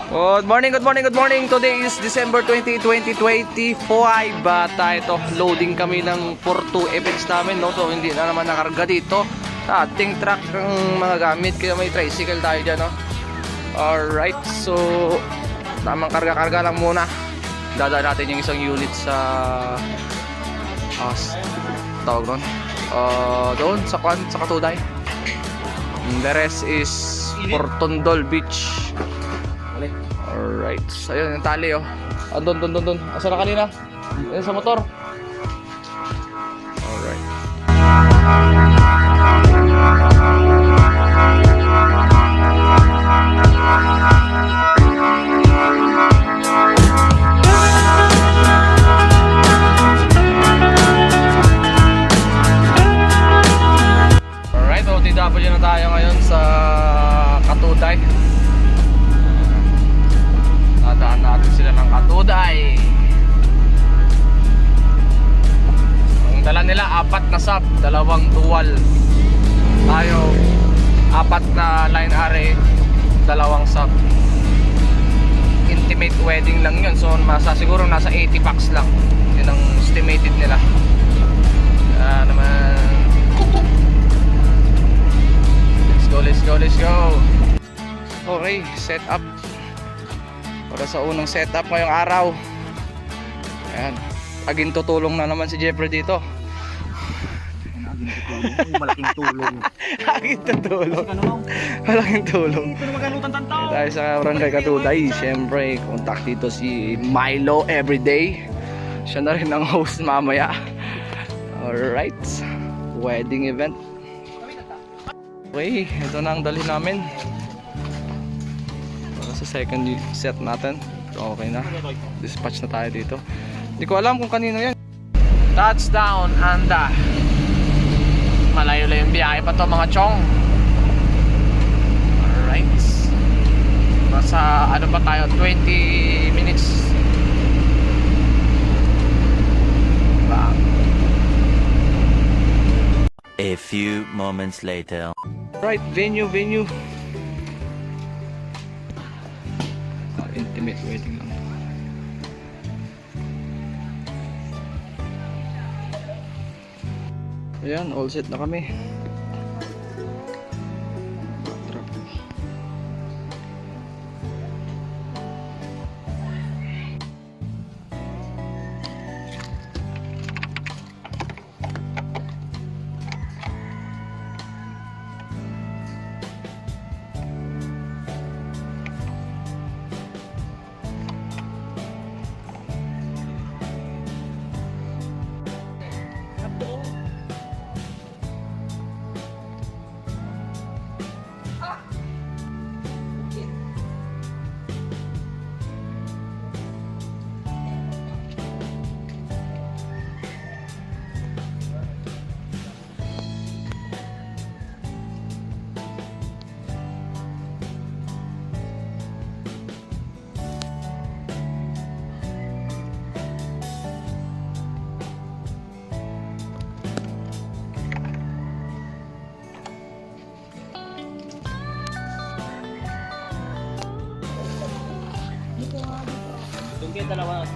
Good morning, good morning, good morning. Today is December 20, 2025. Tayo to, loading kami ng 4-2 FX namin, no? So hindi na naman nakarga dito sa ating truck ng mga gamit. Kaya may tricycle tayo dyan, no? Alright, so tamang karga-karga lang muna. Dadaan natin yung isang unit sa tawag doon, doon sa Katuday. The rest is for Tondol Beach. Alright, so ayun yung tali, oh. Doon. Asa na kanina? Yan sa motor. Alright. Alright, OTW na tayo ngayon sa Katuday. Dadaan natin sila ng Katuday. Ang dala nila, 4 na sub, 2 dual. Tayo, 4 na line array, 2 sub. Intimate wedding lang yun. So siguro nasa 80 packs lang. Yun ang estimated nila. Naman. Let's go. Okay, set up para sa unang setup ngayong araw. Ayan, aging tutulong na naman si Jeffrey dito. Malaking tulong. Aging tutulong. Malaking tulong. Tayo sa Barangay Katuday. Siyempre, contact dito si Milo Everyday. Siya na rin ang host mamaya. Alright, wedding event. Okay, ito na ang dalhin namin sa second set natin. So, okay na, dispatch na tayo dito. Hindi ko alam kung kanino yan. Touchdown, anda. Malayo-layo yung biyahe pa to, mga chong. Alright, nasa ano ba tayo, 20 minutes. Bang. A few moments later. Right, venue. Intimate wedding lang. Ayan, all set na kami. Dalawa.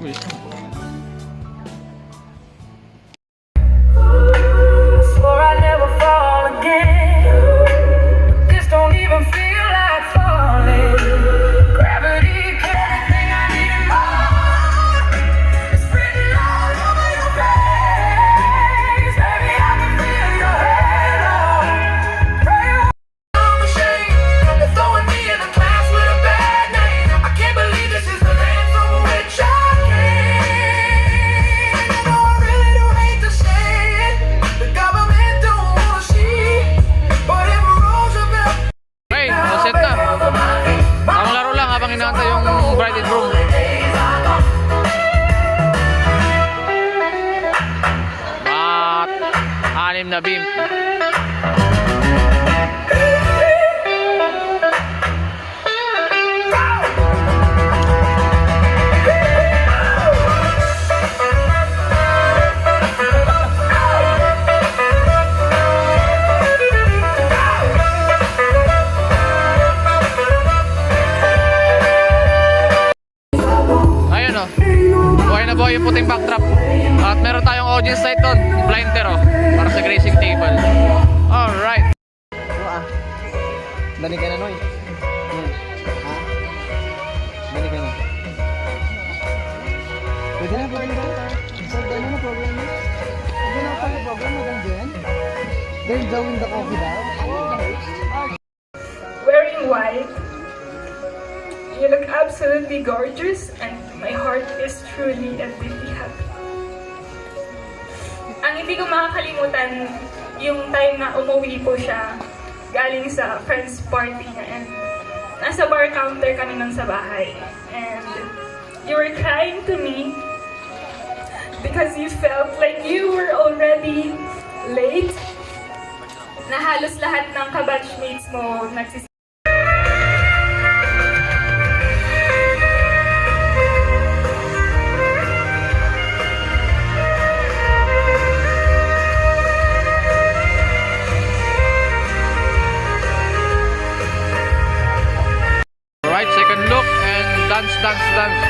Wait. Na beam. yung puting backdrop. At meron tayong audience site doon, blinder oh, para sa grazing table. Alright. Dani ka na, Noy. Ha? Dani ka na. Pwede na, pwede na. Pwede na problem mo. Pwede na pala problem mo, Dan Jen. They're doing the coffee daw. Wearing white, you look absolutely gorgeous and my heart is truly and deeply happy. Ang hindi ko makakalimutan, yung time na umuwi po siya galing sa friend's party niya and nasa bar counter kami nun sa bahay. And you were crying to me because you felt like you were already late na halos lahat ng kabatchmates mo nagsis. Alright, second look and dance, dance, dance.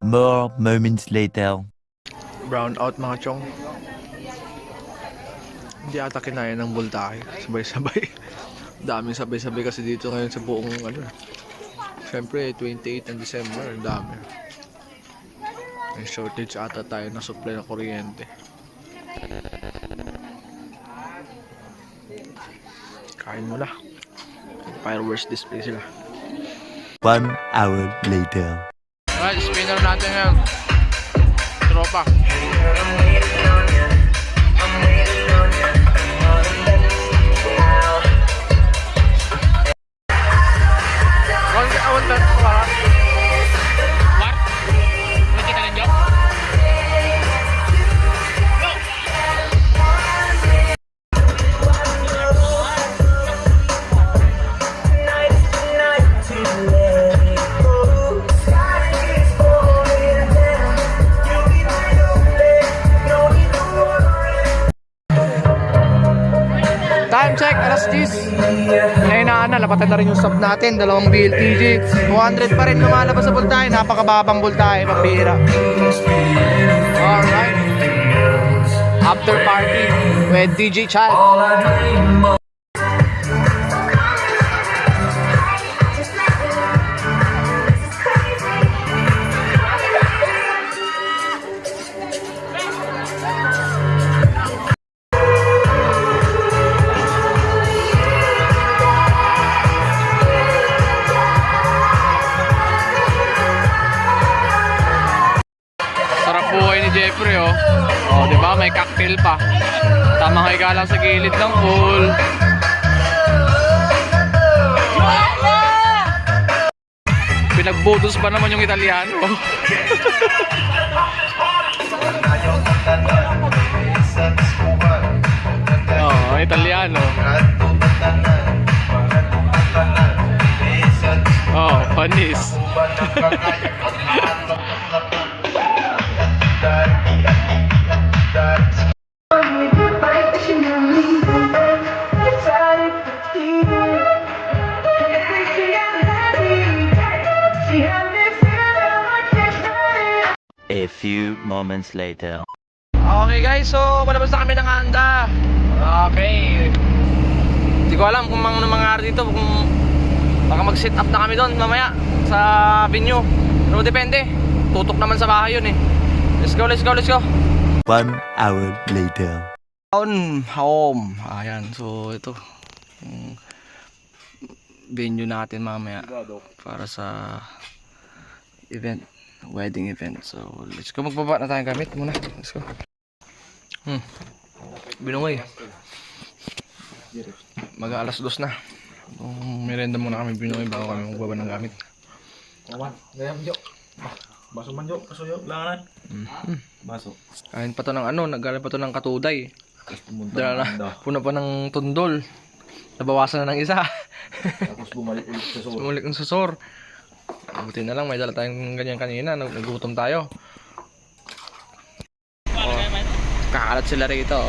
More moments later. Brown out mga chong. Hindi ata kinaya ng voltahe. Sabay-sabay. Daming sabay-sabay kasi dito ngayon sa buong ano. Siyempre 28 ng December. Ang dami. May shortage ata tayo ng supply ng kuryente. Kain mo na. Fireworks display sila. 1 hour later. Alright, spinner natin ngayon. Tropa. Awan dance para. What? May kita ninyo? Time check, alas 10. Ngayon na, lapatan na rin yung sub natin. Dalawang BLTG. 200 pa rin lumalabas sa voltahe. Napakababang voltahe, pambihira. Alright. After party with DJ Chad. Sarap buhay ni Jeffrey oh. Oh, 'di ba? May cocktail pa. Tamang higa lang sa gilid ng pool. Pinagbudos pa naman yung Italiano. Oh, Italiano. Oh, panis. A few moments later. Okay guys, so malabas na kami ng handa. Okay. Hindi ko alam kung ano mangyari dito, kung baka mag-set up na kami doon mamaya sa venue. Pero depende. tutok naman sa bahay yun eh. Let's go, let's go, let's go. 1 hour later. Home. Ayan, so ito. Yung venue natin mamaya para sa event. Wedding event. So, let's go. Magbaba na tayong gamit muna. Let's go. Binungay. Mag-aalas 2 na. Merenda muna kami Binungay bago kami magbaba ng gamit. Baso man jo, kaso yo, langanan. Baso. Kain pa to ng nagaling pa to ng katuday. Pumunta Dala na. na, puno pa ng tundol. Nabawasan na ng isa. Tapos bumalik ulit sa suot. Sumulik ng susor. Buti na lang, may dala tayong ganyan kanina. Nagutom tayo. Kakalat sila rito.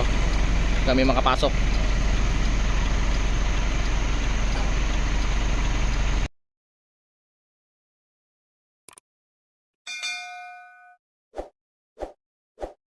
Kami makapasok.